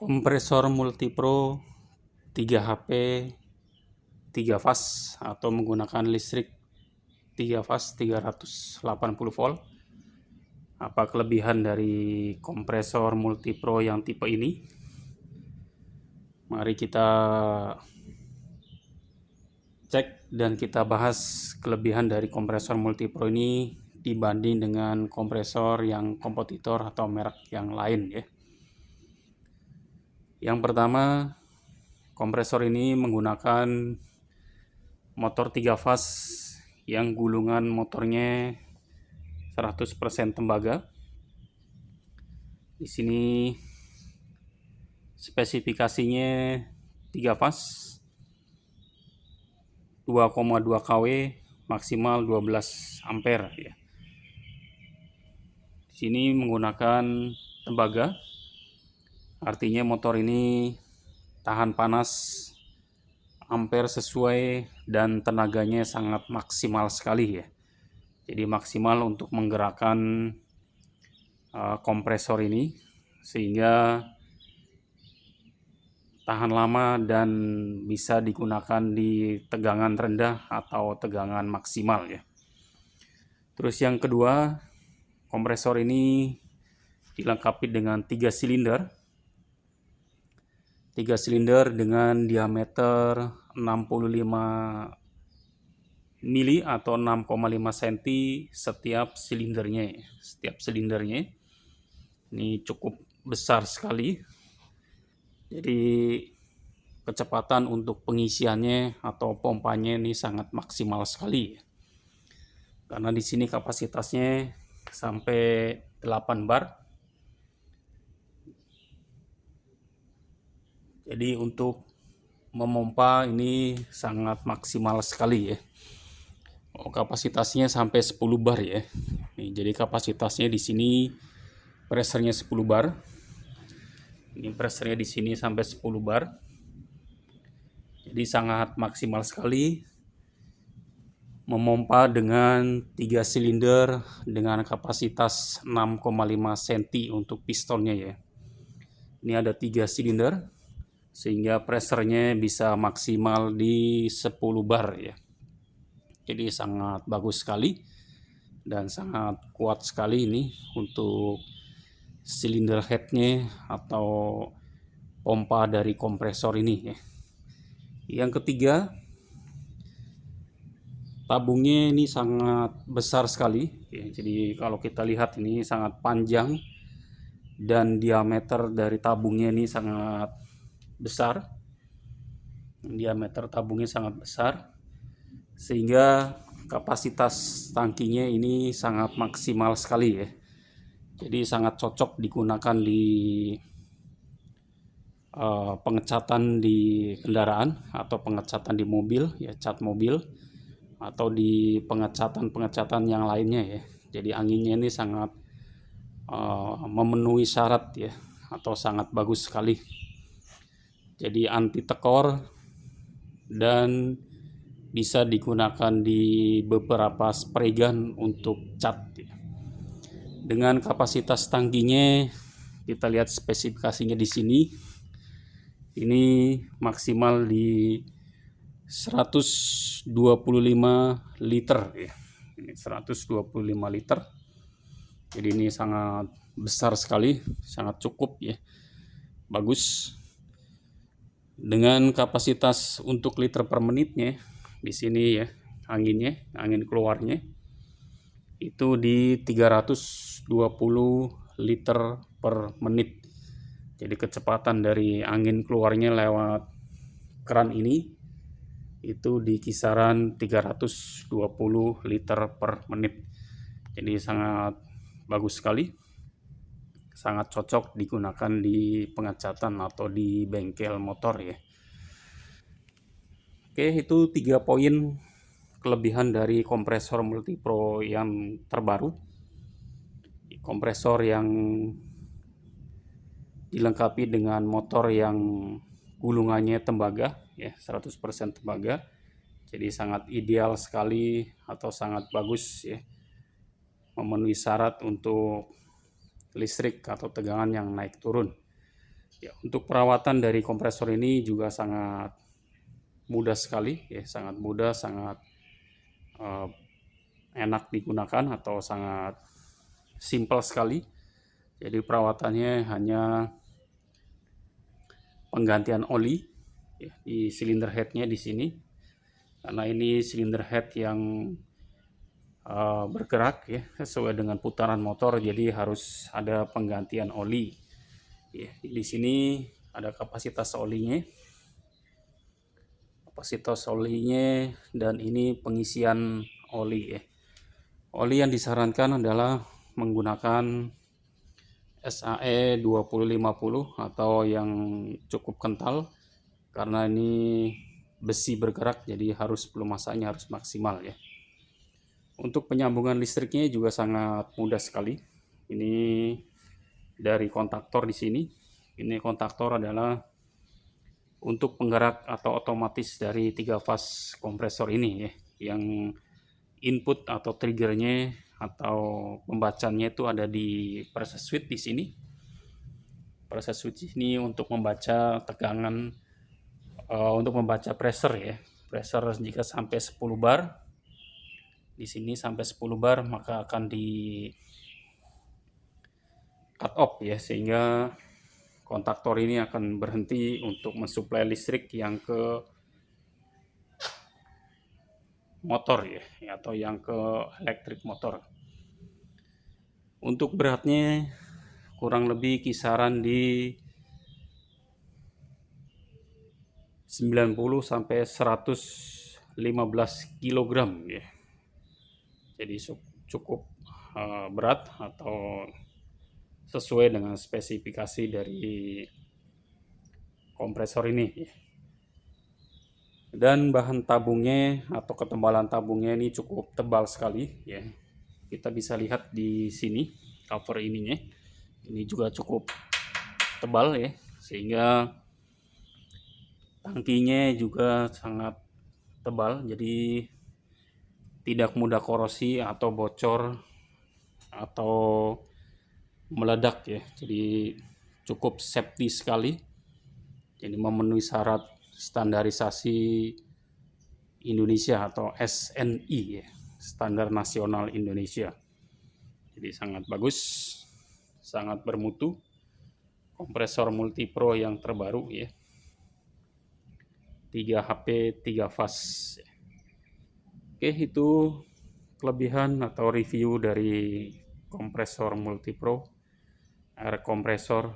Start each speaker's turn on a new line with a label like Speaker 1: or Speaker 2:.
Speaker 1: Kompresor Multipro 3 HP 3 fase atau menggunakan listrik 3 fase 380 volt. Apa kelebihan dari kompresor Multipro yang tipe ini? Mari kita cek dan kita bahas kelebihan dari kompresor Multipro ini dibanding dengan kompresor yang kompetitor atau merek yang lain ya. Yang pertama, kompresor ini menggunakan motor 3 fase yang gulungan motornya 100% tembaga. Di sini spesifikasinya 3 fase 2,2 kW maksimal 12 ampere ya. Di sini menggunakan tembaga. Artinya motor ini tahan panas ampere sesuai dan tenaganya sangat maksimal sekali ya. Jadi maksimal untuk menggerakkan kompresor ini sehingga tahan lama dan bisa digunakan di tegangan rendah atau tegangan maksimal ya. Terus yang kedua, kompresor ini dilengkapi dengan 3 silinder. 3 silinder dengan diameter 65 mili atau 6,5 cm setiap silindernya. Setiap silindernya ini cukup besar sekali. Jadi kecepatan untuk pengisiannya atau pompanya ini sangat maksimal sekali. Karena di sini kapasitasnya sampai 8 bar. Jadi untuk memompa ini sangat maksimal sekali ya. Kapasitasnya sampai 10 bar ya. Jadi kapasitasnya di sini pressernya 10 bar. Ini pressernya di sini sampai 10 bar. Jadi sangat maksimal sekali memompa dengan 3 silinder dengan kapasitas 6,5 cm untuk pistonnya ya. Ini ada 3 silinder sehingga pressernya bisa maksimal di 10 bar ya. Jadi sangat bagus sekali dan sangat kuat sekali ini untuk silinder headnya atau pompa dari kompresor ini ya. Yang ketiga, tabungnya ini sangat besar sekali ya. Jadi kalau kita lihat ini sangat panjang dan diameter dari tabungnya ini sangat besar. Diameter tabungnya sangat besar sehingga kapasitas tangkinya ini sangat maksimal sekali ya. Jadi sangat cocok digunakan di pengecatan di kendaraan atau pengecatan di mobil ya, cat mobil atau di pengecatan yang lainnya ya. Jadi anginnya ini sangat memenuhi syarat ya atau sangat bagus sekali. Jadi anti tekor dan bisa digunakan di beberapa spray gun untuk cat ya. Dengan kapasitas tangkinya kita lihat spesifikasinya di sini. Ini maksimal di 125 liter ya. Ini 125 liter. Jadi ini sangat besar sekali, sangat cukup ya. Bagus. Dengan kapasitas untuk liter per menitnya di sini ya, angin keluarnya itu di 320 liter per menit. Jadi kecepatan dari angin keluarnya lewat keran ini itu di kisaran 320 liter per menit. Jadi sangat bagus sekali. Sangat cocok digunakan di pengecatan atau di bengkel motor ya. Oke, itu 3 poin kelebihan dari kompresor Multipro yang terbaru. Kompresor yang dilengkapi dengan motor yang gulungannya tembaga ya, 100% tembaga. Jadi sangat ideal sekali atau sangat bagus ya. Memenuhi syarat untuk listrik atau tegangan yang naik turun. Ya, untuk perawatan dari kompresor ini juga sangat mudah sekali ya, sangat mudah, sangat eh, enak digunakan atau sangat simpel sekali. Jadi perawatannya hanya penggantian oli ya, di silinder headnya di sini, karena ini silinder head yang bergerak ya sesuai dengan putaran motor, jadi harus ada penggantian oli. Ya, di sini ada kapasitas olinya, dan ini pengisian oli ya. Oli yang disarankan adalah menggunakan SAE 2050 atau yang cukup kental, karena ini besi bergerak, jadi harus pelumasannya harus maksimal ya. Untuk penyambungan listriknya juga sangat mudah sekali. Ini dari kontaktor di sini. Ini kontaktor adalah untuk penggerak atau otomatis dari 3 fase kompresor ini ya, yang input atau triggernya atau pembacanya itu ada di pressure switch di sini. Pressure switch ini untuk membaca tegangan, untuk membaca pressure ya. Pressure jika sampai 10 bar, di sini sampai 10 bar maka akan di cut off ya, sehingga kontaktor ini akan berhenti untuk mensuplai listrik yang ke motor ya, atau yang ke elektrik motor. Untuk beratnya kurang lebih kisaran di 90 sampai 115 kg ya. Jadi cukup berat atau sesuai dengan spesifikasi dari kompresor ini ya. Dan bahan tabungnya atau ketebalan tabungnya ini cukup tebal sekali ya. Kita bisa lihat di sini cover ininya. Ini juga cukup tebal ya, sehingga tangkinya juga sangat tebal, jadi tidak mudah korosi atau bocor atau meledak ya. Jadi cukup safety sekali. Jadi memenuhi syarat standarisasi Indonesia atau SNI ya, Standar Nasional Indonesia. Jadi sangat bagus, sangat bermutu. Kompresor multipro yang terbaru ya. 3 HP 3 fase. Oke, itu kelebihan atau review dari kompresor multipro, air kompresor